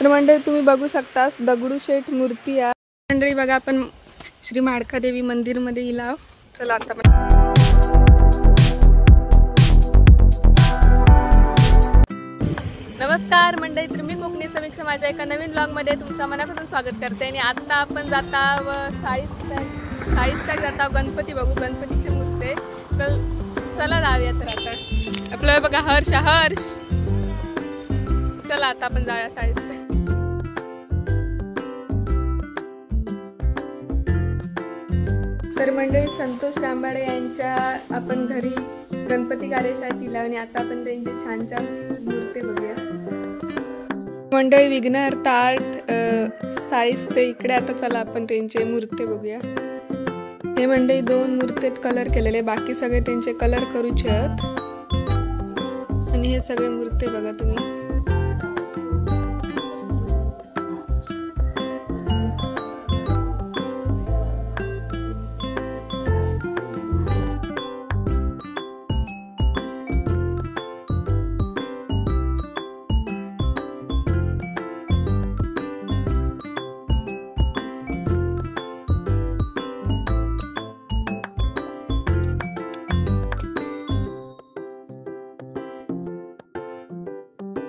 तर मंडळी तुम्ही बघू शकतास दगडूशेठ मूर्ती आहे. मंडळी बघा आपण श्री माडकादेवी मंदिर मध्ये इलाव. चला आता पण नमस्कार मंडळी, तर मी कोकणी समीक्षा माझ्या एका नवीन ब्लॉग मध्ये तुमचं मनापासून स्वागत करते. आणि आता आपण जाता व साळीसकाक जाता गणपती बघू, गणपतीची मूर्ती. तर चला जाऊया. तर आता आपल्याला बघा हर्ष चला आता आपण जाऊया साळीसकाक. तर मंडळी संतोष रामबाडे यांच्या आपण घरी गणपती कार्यशाळेत दिला आणि आता आपण त्यांचे छान छान मूर्ती बघूया. मंडळी विघ्नहर्ता आर्ट साळीस ते इकडे. आता चला आपण त्यांचे मूर्ती बघूया. हे मंडळी 2 मूर्तीत कलर केलेले, बाकी सगळे त्यांचे कलर करूचे आहेत. आणि हे सगळे मूर्ती बघा तुम्ही.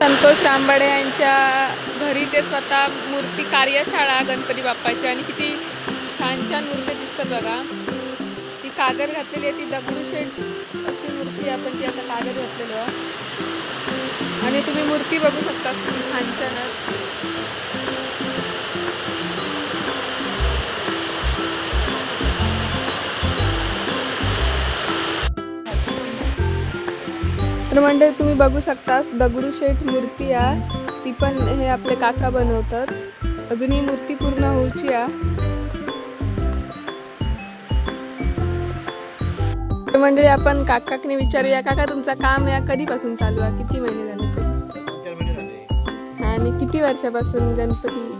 संतोष रामबाडे यांच्या घरी ते स्वतः मूर्ती कार्यशाळा गणपती बाप्पाची. आणि किती छान छान मूर्ती दिसतात बघा. ती कागद घातलेली आहे, ती दगडूशेठ अशी मूर्ती आपण ती आता कागद घातलेलो आहे. आणि तुम्ही मूर्ती बघू शकता छान छान. तर मंडळी तुम्ही बघू शकतास दगडूशेठ मूर्ती आहे, ती पण हे आपले काका बनवतात. अजून ही मूर्ती पूर्ण होऊची आहे. तर मंडळी आपण काकाने विचारूया, काका तुमचं काम या कधीपासून चालू आहे, किती महिने झाले? आणि किती वर्षापासून गणपती?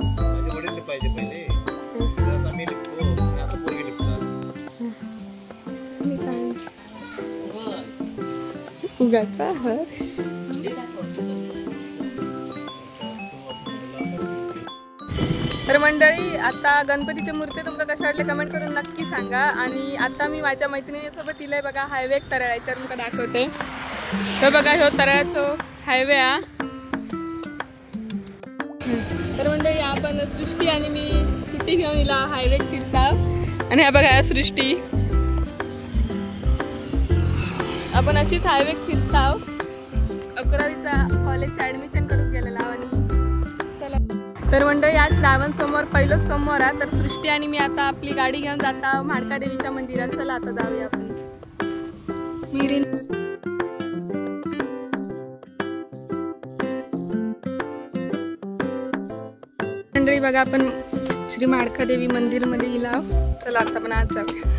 उगाचा हर्ष. तर मंडळी आता गणपतीच्या मूर्ती तुमका कशा वाटले कमेंट करून नक्की सांगा. आणि आता मी माझ्या मैत्रिणीसोबत इले बघा हायवे एक तरळायच्या तुमका दाखवते. तर बघा ह्यो तरळाचो हायवे हा. तर मंडळी आपण सृष्टी आणि मी स्कूटी घेऊन इला हायवे फिरता. आणि हा बघा सृष्टी आपण अशीच हायवे फिरता. 11वीचा कॉलेजचं ॲडमिशन करून गेलेला. आणि चला तर मंडळी आज श्रावण सोमवार पहिलंच सोमवार आहे. तर सृष्टी आणि मी आता आपली गाडी घेऊन जाता माडकादेवीच्या मंदिरात. चला आता जाऊया आपण. मंडळी बघा आपण श्री माडकादेवी मंदिर मध्ये इलाव. चला आता आपण आज जाऊया.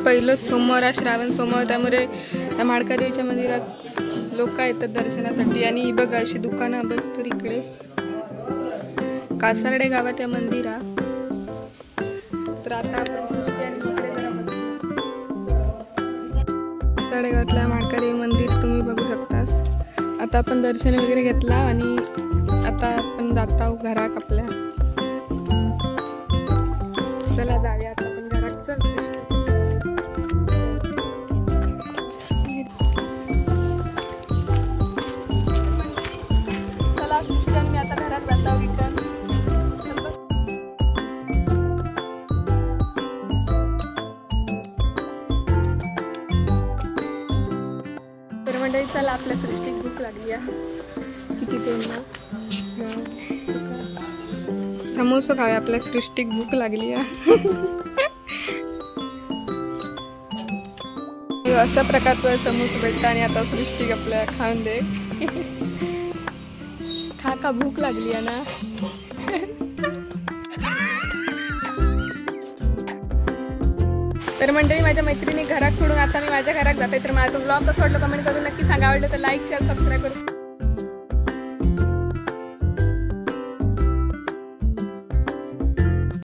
पहिलं सोमवार आहे, श्रावण सोमवार, त्यामुळे त्या माडकादेवीच्या मंदिरात लोक येतात दर्शनासाठी. आणि ही बघा अशी दुकानं बस. तर इकडे कासारडे गावात या मंदिरा. तर आता आपण सृष्टी आणि कासारडे गावातल्या माडकादेवी मंदिर तुम्ही बघू शकतास. आता आपण दर्शन वगैरे घेतला आणि आता आपण जात आहोत घरात आपल्या. चला जाऊया आता आपण घरात. चल मी आता घरात जाता विकत. तर मंडळी चला आपल्या सृष्टीक भूक लागली आहे. किती तेल समोसा खाऊया. आपल्या सृष्टीक भूक लागली आहे. अशा प्रकारचं समोसा भेटतं आणि आता सृष्टी आपल्या खाऊन दे. खा का, भूक लागली आहे ना. तर मंडळी माझ्या मैत्रिणी घरात सोडून आता मी माझ्या घरात जाते. तर माझं ब्लॉग कसं वाटलं कमेंट करून नक्की सांगा. आवडलं तर लाईक शेअर सबस्क्राईब करू.